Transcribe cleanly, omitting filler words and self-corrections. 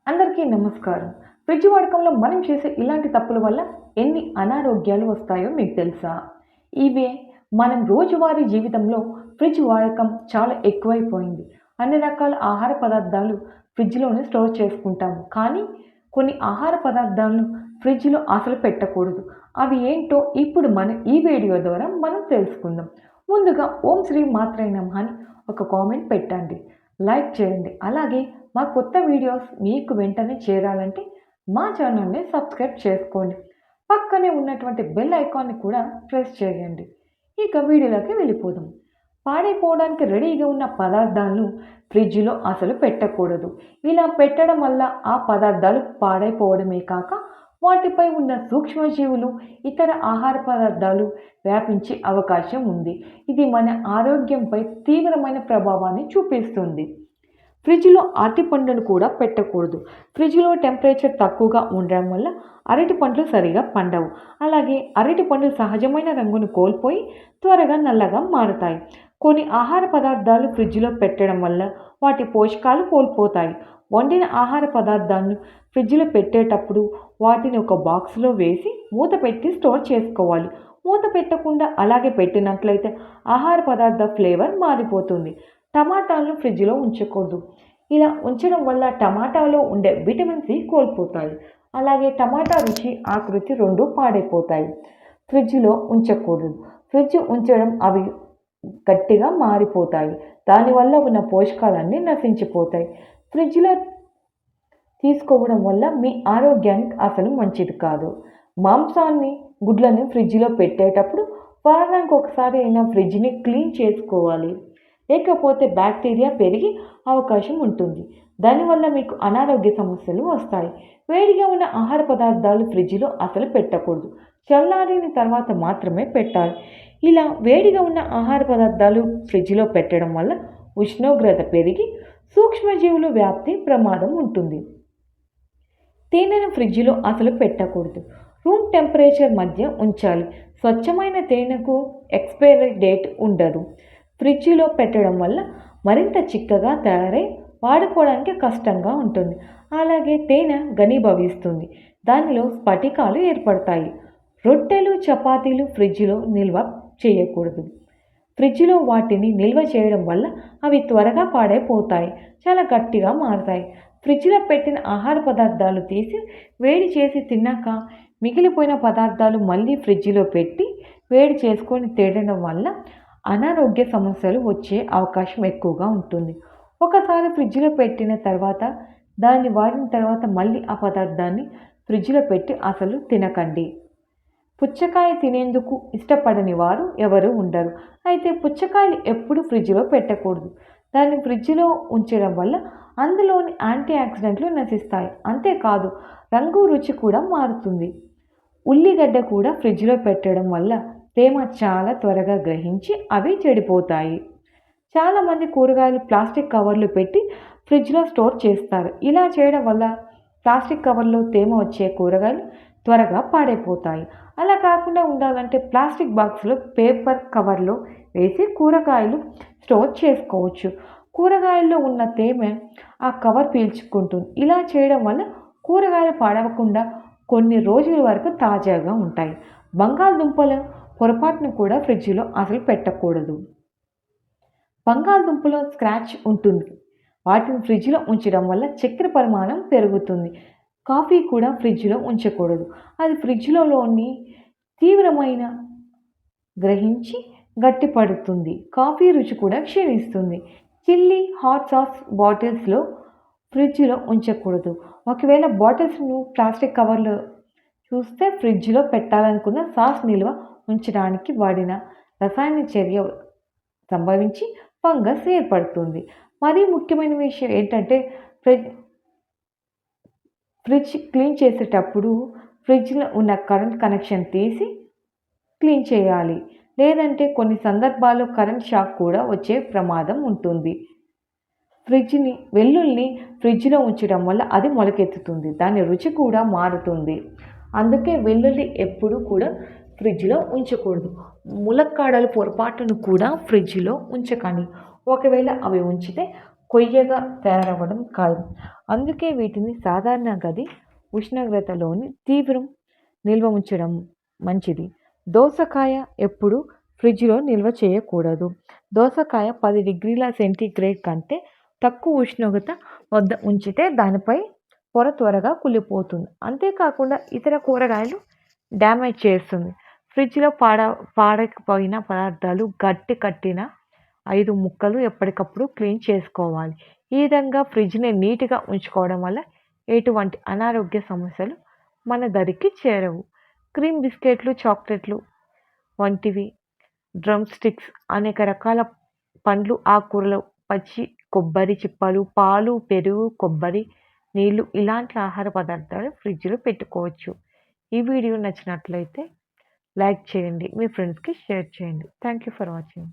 అందరికీ నమస్కారం. ఫ్రిడ్జ్ వాడకంలో మనం చేసే ఇలాంటి తప్పుల వల్ల ఎన్ని అనారోగ్యాలు వస్తాయో మీకు తెలుసా? ఇవే మనం రోజువారీ జీవితంలో ఫ్రిడ్జ్ వాడకం చాలా ఎక్కువైపోయింది. అన్ని రకాల ఆహార పదార్థాలు ఫ్రిడ్జ్‌లోనే స్టోర్ చేసుకుంటాము. కానీ కొన్ని ఆహార పదార్థాలను ఫ్రిడ్జ్‌లో అసలు పెట్టకూడదు. అవి ఏంటో ఇప్పుడు ఈ వీడియో ద్వారా మనం తెలుసుకుందాం. ముందుగా ఓం శ్రీ మాత్రే నమః అని ఒక కామెంట్ పెట్టండి. లైక్ చేయండి. అలాగే మా కొత్త వీడియోస్ మీకు వెంటనే చేరాలంటే మా ఛానల్ని సబ్స్క్రైబ్ చేసుకోండి. పక్కనే ఉన్నటువంటి బెల్ ఐకాన్ని కూడా ప్రెస్ చేయండి. ఇక వీడియోలోకి వెళ్ళిపోదాం. పాడైపోవడానికి రెడీగా ఉన్న పదార్థాలను ఫ్రిడ్జ్లో అసలు పెట్టకూడదు. ఇలా పెట్టడం వల్ల ఆ పదార్థాలు పాడైపోవడమే కాక వాటిపై ఉన్న సూక్ష్మజీవులు ఇతర ఆహార పదార్థాలు వ్యాపించే అవకాశం ఉంది. ఇది మన ఆరోగ్యంపై తీవ్రమైన ప్రభావాన్ని చూపిస్తుంది. ఫ్రిడ్జ్లో అరటి పండ్లను కూడా పెట్టకూడదు. ఫ్రిడ్జ్లో టెంపరేచర్ తక్కువగా ఉండడం వల్ల అరటి పండ్లు సరిగా పండవు. అలాగే అరటి పండ్లు సహజమైన రంగును కోల్పోయి త్వరగా నల్లగా మారుతాయి. కొన్ని ఆహార పదార్థాలు ఫ్రిడ్జ్లో పెట్టడం వల్ల వాటి పోషకాలు కోల్పోతాయి. వండిన ఆహార పదార్థాలను ఫ్రిడ్జ్లో పెట్టేటప్పుడు వాటిని ఒక బాక్స్లో వేసి మూత పెట్టి స్టోర్ చేసుకోవాలి. మూత పెట్టకుండా అలాగే పెట్టినట్లయితే ఆహార పదార్థ ఫ్లేవర్ మారిపోతుంది. టమాటాలను ఫ్రిడ్జ్లో ఉంచకూడదు. ఇలా ఉంచడం వల్ల టమాటాలో ఉండే విటమిన్ సి కోల్పోతాయి. అలాగే టమాటా రుచి ఆకృతి రెండూ పాడైపోతాయి. ఫ్రిడ్జ్లో ఉంచకూడదు. ఫ్రిడ్జ్ ఉంచడం అవి గట్టిగా మారిపోతాయి. దానివల్ల ఉన్న పోషకాలన్నీ నశించిపోతాయి. ఫ్రిడ్జ్లో తీసుకోవడం వల్ల మీ ఆరోగ్యానికి అసలు మంచిది కాదు. మాంసాన్ని గుడ్లను ఫ్రిడ్జ్లో పెట్టేటప్పుడు వారానికి ఒకసారి అయినా ఫ్రిడ్జ్ని క్లీన్ చేసుకోవాలి. లేకపోతే బ్యాక్టీరియా పెరిగి అవకాశం ఉంటుంది. దానివల్ల మీకు అనారోగ్య సమస్యలు వస్తాయి. వేడిగా ఉన్న ఆహార పదార్థాలు ఫ్రిడ్జ్లో అసలు పెట్టకూడదు. చల్లారిన తర్వాత మాత్రమే పెట్టాలి. ఇలా వేడిగా ఉన్న ఆహార పదార్థాలు ఫ్రిడ్జ్లో పెట్టడం వల్ల ఉష్ణోగ్రత పెరిగి సూక్ష్మజీవుల వ్యాప్తి ప్రమాదం ఉంటుంది. తేనెను ఫ్రిడ్జ్లో అసలు పెట్టకూడదు. రూమ్ టెంపరేచర్ మధ్య ఉంచాలి. స్వచ్ఛమైన తేనెకు ఎక్స్పైరీ డేట్ ఉండదు. ఫ్రిడ్జ్లో పెట్టడం వల్ల మరింత చిక్కగా తయారై వాడుకోవడానికి కష్టంగా ఉంటుంది. అలాగే తేనె ఘనీభవిస్తుంది. దానిలో స్ఫటికాలు ఏర్పడతాయి. రొట్టెలు, చపాతీలు ఫ్రిడ్జ్లో నిల్వ చేయకూడదు. ఫ్రిడ్జ్లో వాటిని నిల్వ చేయడం వల్ల అవి త్వరగా పాడైపోతాయి, చాలా గట్టిగా మారుతాయి. ఫ్రిడ్జ్లో పెట్టిన ఆహార పదార్థాలు తీసి వేడి చేసి తిన్నాక మిగిలిపోయిన పదార్థాలు మళ్ళీ ఫ్రిడ్జ్లో పెట్టి వేడి చేసుకొని తినడం వల్ల అనారోగ్య సమస్యలు వచ్చే అవకాశం ఎక్కువగా ఉంటుంది. ఒకసారి ఫ్రిడ్జ్లో పెట్టిన తర్వాత దాన్ని వాడిన తర్వాత మళ్ళీ ఆ పదార్థాన్ని ఫ్రిడ్జ్లో పెట్టి అసలు తినకండి. పుచ్చకాయ తినేందుకు ఇష్టపడని వారు ఎవరు ఉండరు. అయితే పుచ్చకాయలు ఎప్పుడు ఫ్రిడ్జ్లో పెట్టకూడదు. దాన్ని ఫ్రిడ్జ్లో ఉంచడం వల్ల అందులోని యాంటీ ఆక్సిడెంట్లు నశిస్తాయి. అంతేకాదు రంగు, రుచి కూడా మారుతుంది. ఉల్లిగడ్డ కూడా ఫ్రిడ్జ్లో పెట్టడం వల్ల తేమ చాలా త్వరగా గ్రహించి అవి చెడిపోతాయి. చాలామంది కూరగాయలు ప్లాస్టిక్ కవర్లు పెట్టి ఫ్రిడ్జ్లో స్టోర్ చేస్తారు. ఇలా చేయడం వల్ల ప్లాస్టిక్ కవర్లో తేమ వచ్చే కూరగాయలు త్వరగా పాడైపోతాయి. అలా కాకుండా ఉండాలంటే ప్లాస్టిక్ బాక్స్లో పేపర్ కవర్లో వేసి కూరగాయలు స్టోర్ చేసుకోవచ్చు. కూరగాయల్లో ఉన్న తేమ ఆ కవర్ పీల్చుకుంటుంది. ఇలా చేయడం వల్ల కూరగాయలు పాడవకుండా కొన్ని రోజుల వరకు తాజాగా ఉంటాయి. బంగాళదుంపలు పొరపాటును కూడా ఫ్రిడ్జ్లో అసలు పెట్టకూడదు. బంగాళదుంపలో స్క్రాచ్ ఉంటుంది. వాటిని ఫ్రిడ్జ్లో ఉంచడం వల్ల చక్కెర పరిమాణం పెరుగుతుంది. కాఫీ కూడా ఫ్రిడ్జ్లో ఉంచకూడదు. అది ఫ్రిడ్జ్లోని తీవ్రమైన గ్రహించి గట్టిపడుతుంది. కాఫీ రుచి కూడా క్షీణిస్తుంది. చిల్లీ, హాట్ సాస్ బాటిల్స్లో ఫ్రిడ్జ్లో ఉంచకూడదు. ఒకవేళ బాటిల్స్ను ప్లాస్టిక్ కవర్లో చూస్తే ఫ్రిడ్జ్లో పెట్టాలనుకున్న సాస్ నిల్వ ఉంచడానికి వాడిన రసాయన చర్య సంభవించి ఫంగస్ ఏర్పడుతుంది. మరీ ముఖ్యమైన విషయం ఏంటంటే ఫ్రిడ్జ్ క్లీన్ చేసేటప్పుడు ఫ్రిడ్జ్లో ఉన్న కరెంట్ కనెక్షన్ తీసి క్లీన్ చేయాలి. లేదంటే కొన్ని సందర్భాల్లో కరెంట్ షాక్ కూడా వచ్చే ప్రమాదం ఉంటుంది. వెల్లుల్ని ఫ్రిడ్జ్లో ఉంచడం వల్ల అది మొలకెత్తుతుంది. దాని రుచి కూడా మారుతుంది. అందుకే వెల్లుల్లి ఎప్పుడూ కూడా ఫ్రిడ్జ్లో ఉంచకూడదు. ములక్కాడలు పొరపాటును కూడా ఫ్రిడ్జ్లో ఉంచకండి. ఒకవేళ అవి ఉంచితే కొయ్యగా తయారవ్వడం ఖాయం. అందుకే వీటిని సాధారణ గది ఉష్ణోగ్రతలోని తీవ్రం నిల్వ ఉంచడం మంచిది. దోసకాయ ఎప్పుడు ఫ్రిడ్జ్‌లో నిల్వ చేయకూడదు. దోసకాయ 10 డిగ్రీల సెంటీగ్రేడ్ కంటే తక్కువ ఉష్ణోగ్రత వద్ద ఉంచితే దానిపై పొర త్వరగా కుళ్ళిపోతుంది. అంతేకాకుండా ఇతర కూరగాయలు డ్యామేజ్ చేస్తుంది. ఫ్రిడ్జ్‌లో పాడైపోయిన పదార్థాలు గట్టి కట్టిన 5 ముక్కలు ఎప్పటికప్పుడు క్లీన్ చేసుకోవాలి. ఈ విధంగా ఫ్రిడ్జ్‌ని నీట్‌గా ఉంచుకోవడం వల్ల ఎటువంటి అనారోగ్య సమస్యలు మన దరికి చేరవు. క్రీమ్ బిస్కెట్లు, చాక్లెట్లు వంటివి, డ్రమ్ స్టిక్స్, అనేక రకాల పండ్లు, ఆకుకూరలు, పచ్చి కొబ్బరి చిప్పలు, పాలు, పెరుగు, కొబ్బరి నీళ్ళు ఇలాంటి ఆహార పదార్థాలు ఫ్రిడ్జ్‌లో పెట్టుకోవచ్చు. ఈ వీడియో నచ్చినట్లయితే లైక్ చేయండి. మీ ఫ్రెండ్స్‌కి షేర్ చేయండి. Thank you for watching.